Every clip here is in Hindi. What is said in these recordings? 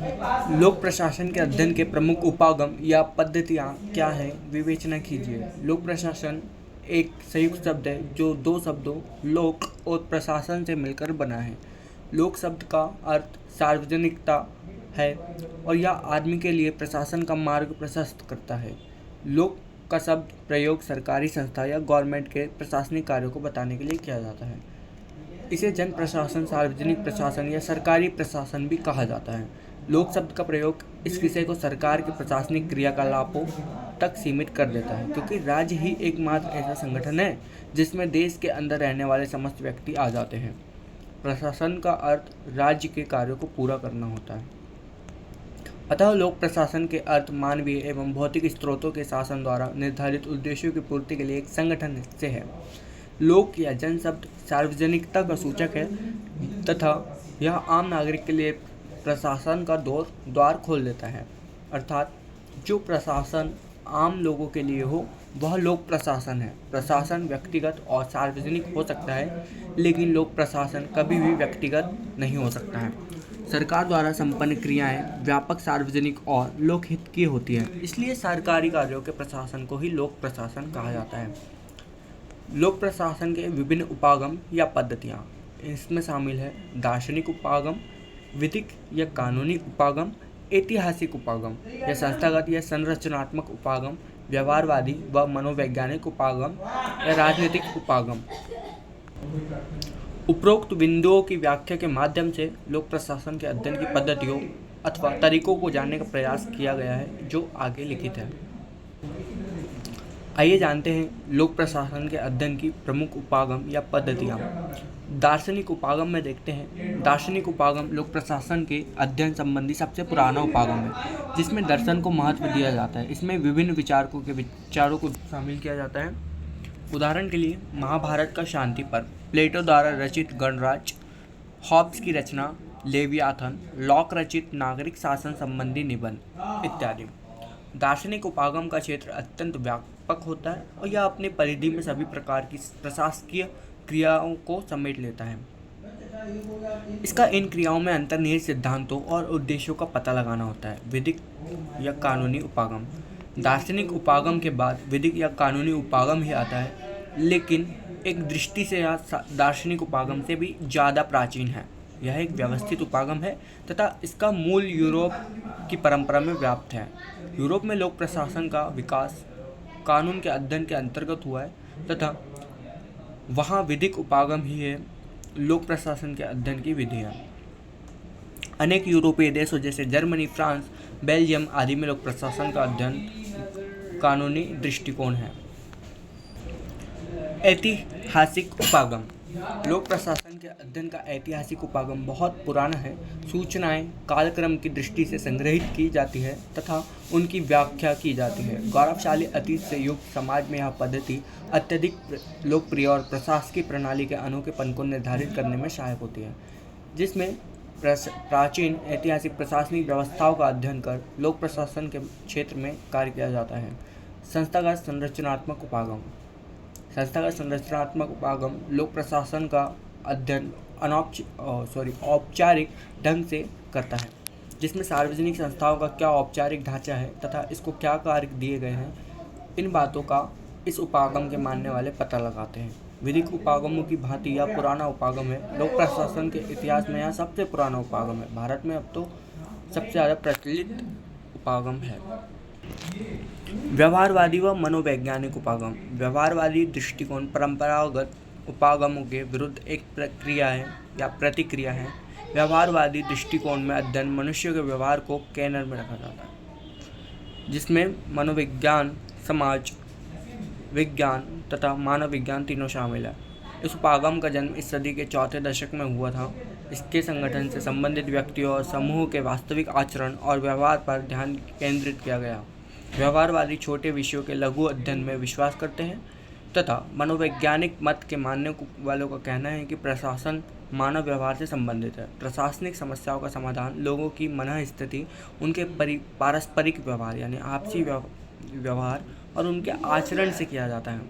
लोक प्रशासन के अध्ययन के प्रमुख उपागम या पद्धतियाँ क्या हैं, विवेचना कीजिए। लोक प्रशासन एक संयुक्त शब्द है जो दो शब्दों लोक और प्रशासन से मिलकर बना है। लोक शब्द का अर्थ सार्वजनिकता है और यह आदमी के लिए प्रशासन का मार्ग प्रशस्त करता है। लोक का शब्द प्रयोग सरकारी संस्था या गवर्नमेंट के प्रशासनिक कार्यों को बताने के लिए किया जाता है। इसे जन प्रशासन, सार्वजनिक प्रशासन या सरकारी प्रशासन भी कहा जाता है। लोक शब्द का प्रयोग इस विषय को सरकार के प्रशासनिक क्रियाकलापों तक सीमित कर देता है, क्योंकि राज्य ही एकमात्र ऐसा संगठन है जिसमें देश के अंदर रहने वाले समस्त व्यक्ति आ जाते हैं। प्रशासन का अर्थ राज्य के कार्यों को पूरा करना होता है। अतः लोक प्रशासन के अर्थ मानवीय एवं भौतिक स्रोतों के शासन द्वारा निर्धारित उद्देश्यों की पूर्ति के लिए एक संगठन से है। लोक या जन शब्द सार्वजनिकता का सूचक है तथा यह आम नागरिक के लिए प्रशासन का द्वार खोल देता है, अर्थात जो प्रशासन आम लोगों के लिए हो वह लोक प्रशासन है। प्रशासन व्यक्तिगत और सार्वजनिक हो सकता है, लेकिन लोक प्रशासन कभी भी व्यक्तिगत नहीं हो सकता है। सरकार द्वारा संपन्न क्रियाएं व्यापक, सार्वजनिक और लोकहित की होती है, इसलिए सरकारी कार्यों के प्रशासन को ही लोक प्रशासन कहा जाता है। लोक प्रशासन के विभिन्न उपागम या पद्धतियाँ, इसमें शामिल है दार्शनिक उपागम, विधिक या कानूनी उपागम, ऐतिहासिक उपागम या संस्थागत या संरचनात्मक उपागम, व्यवहारवादी व मनोवैज्ञानिक उपागम या राजनीतिक उपागम। उपरोक्त बिंदुओं की व्याख्या के माध्यम से लोक प्रशासन के अध्ययन की पद्धतियों अथवा तरीकों को जानने का प्रयास किया गया है, जो आगे लिखित है। आइए जानते हैं लोक प्रशासन के अध्ययन की प्रमुख उपागम या पद्धतियाँ। दार्शनिक उपागम में देखते हैं। दार्शनिक उपागम लोक प्रशासन के अध्ययन संबंधी सबसे पुराना उपागम है, जिसमें दर्शन को महत्व दिया जाता है। इसमें विभिन्न विचारकों के विचारों को शामिल किया जाता है। उदाहरण के लिए महाभारत का शांति पर्व, प्लेटो द्वारा रचित गणराज्य, हॉब्स की रचना लेवियाथन, लॉक रचित नागरिक शासन संबंधी निबंध इत्यादि। दार्शनिक उपागम का क्षेत्र अत्यंत व्यापक होता है और यह अपनी परिधि में सभी प्रकार की प्रशासकीय क्रियाओं को समेट लेता है। इसका इन क्रियाओं में अंतर्निहित सिद्धांतों और उद्देश्यों का पता लगाना होता है। विधिक या कानूनी उपागम। दार्शनिक उपागम के बाद विधिक या कानूनी उपागम ही आता है, लेकिन एक दृष्टि से यह दार्शनिक उपागम से भी ज़्यादा प्राचीन है। यह एक व्यवस्थित उपागम है तथा इसका मूल यूरोप की परंपरा में व्याप्त है। यूरोप में लोक प्रशासन का विकास कानून के अध्ययन के अंतर्गत हुआ है तथा वहाँ विधिक उपागम ही है लोक प्रशासन के अध्ययन की विधि है। अनेक यूरोपीय देशों जैसे जर्मनी, फ्रांस, बेल्जियम आदि में लोक प्रशासन का अध्ययन कानूनी दृष्टिकोण है। ऐतिहासिक उपागम। लोक प्रशासन के अध्ययन का ऐतिहासिक उपागम बहुत पुराना है। सूचनाएं कालक्रम की दृष्टि से संग्रहित की जाती है तथा उनकी व्याख्या की जाती है। गौरवशाली अतीत से युक्त समाज में यह पद्धति अत्यधिक लोकप्रिय और प्रशासकीय प्रणाली के अनोखेपन को निर्धारित करने में सहायक होती है, जिसमें प्राचीन ऐतिहासिक प्रशासनिक व्यवस्थाओं का अध्ययन कर लोक प्रशासन के क्षेत्र में कार्य किया जाता है। संस्थागत संरचनात्मक उपागम। संस्थागत संरचनात्मक उपागम लोक प्रशासन का अध्ययन औपचारिक ढंग से करता है, जिसमें सार्वजनिक संस्थाओं का क्या औपचारिक ढांचा है तथा इसको क्या कार्य दिए गए हैं, इन बातों का इस उपागम के मानने वाले पता लगाते हैं। विधिक उपागमों की भांति यह पुराना उपागम है। लोक प्रशासन के इतिहास में यह सबसे पुराना उपागम है। भारत में अब तो सबसे ज़्यादा प्रचलित उपागम है। व्यवहारवादी व मनोवैज्ञानिक उपागम। व्यवहारवादी दृष्टिकोण परंपरागत उपागमों के विरुद्ध एक प्रक्रिया है या प्रतिक्रिया है। व्यवहारवादी दृष्टिकोण में अध्ययन मनुष्य के व्यवहार को केंद्र में रखा जाता है, जिसमें मनोविज्ञान, समाज विज्ञान तथा मानव विज्ञान तीनों शामिल है। इस उपागम का जन्म इस सदी के चौथे दशक में हुआ था। इसके संगठन से संबंधित व्यक्तियों और समूह के वास्तविक आचरण और व्यवहार पर ध्यान केंद्रित किया गया। व्यवहारवादी छोटे विषयों के लघु अध्ययन में विश्वास करते हैं तथा मनोवैज्ञानिक मत के मानने वालों का कहना है कि प्रशासन मानव व्यवहार से संबंधित है। प्रशासनिक समस्याओं का समाधान लोगों की मन स्थिति, उनके पारस्परिक व्यवहार यानी आपसी व्यवहार और उनके आचरण से किया जाता है,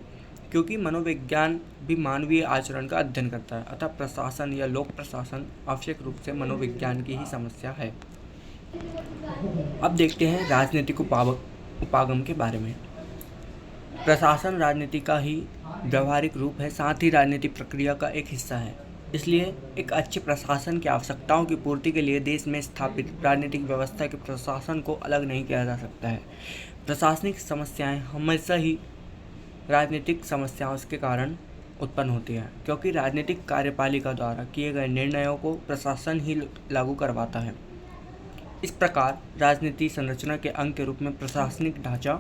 क्योंकि मनोविज्ञान भी मानवीय आचरण का अध्ययन करता है। अतः प्रशासन या लोक प्रशासन आवश्यक रूप से मनोविज्ञान की ही समस्या है। अब देखते हैं राजनीतिक उपागम के बारे में। प्रशासन राजनीति का ही व्यवहारिक रूप है, साथ ही राजनीतिक प्रक्रिया का एक हिस्सा है। इसलिए एक अच्छे प्रशासन की आवश्यकताओं की पूर्ति के लिए देश में स्थापित राजनीतिक व्यवस्था के प्रशासन को अलग नहीं किया जा सकता है। प्रशासनिक समस्याएं हमेशा ही राजनीतिक समस्याओं के कारण उत्पन्न होती है, क्योंकि राजनीतिक कार्यपालिका द्वारा किए गए निर्णयों को प्रशासन ही लागू करवाता है। इस प्रकार राजनीति संरचना के अंग के रूप में प्रशासनिक ढांचा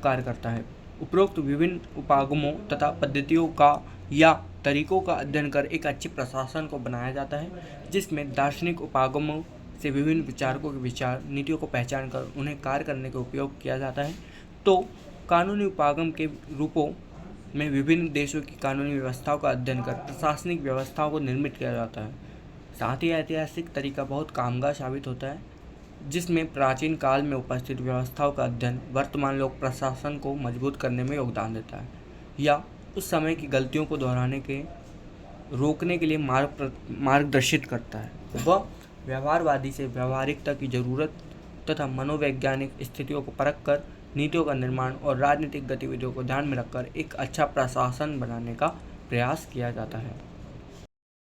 कार्य करता है। उपरोक्त विभिन्न उपागमों तथा पद्धतियों का या तरीकों का अध्ययन कर एक अच्छे प्रशासन को बनाया जाता है, जिसमें दार्शनिक उपागमों से विभिन्न विचारकों के विचार नीतियों को पहचान कर उन्हें कार्य करने का उपयोग किया जाता है। तो कानूनी उपागम के रूपों में विभिन्न देशों की कानूनी व्यवस्थाओं का अध्ययन कर प्रशासनिक व्यवस्थाओं को निर्मित किया जाता है। साथ ही ऐतिहासिक तरीका बहुत कामगार साबित होता है, जिसमें प्राचीन काल में उपस्थित व्यवस्थाओं का अध्ययन वर्तमान लोक प्रशासन को मजबूत करने में योगदान देता है या उस समय की गलतियों को दोहराने के रोकने के लिए मार्गदर्शित करता है। वह व्यवहारवादी से व्यवहारिकता की जरूरत तथा मनोवैज्ञानिक स्थितियों को परख कर नीतियों का निर्माण और राजनीतिक गतिविधियों को ध्यान में रखकर एक अच्छा प्रशासन बनाने का प्रयास किया जाता है।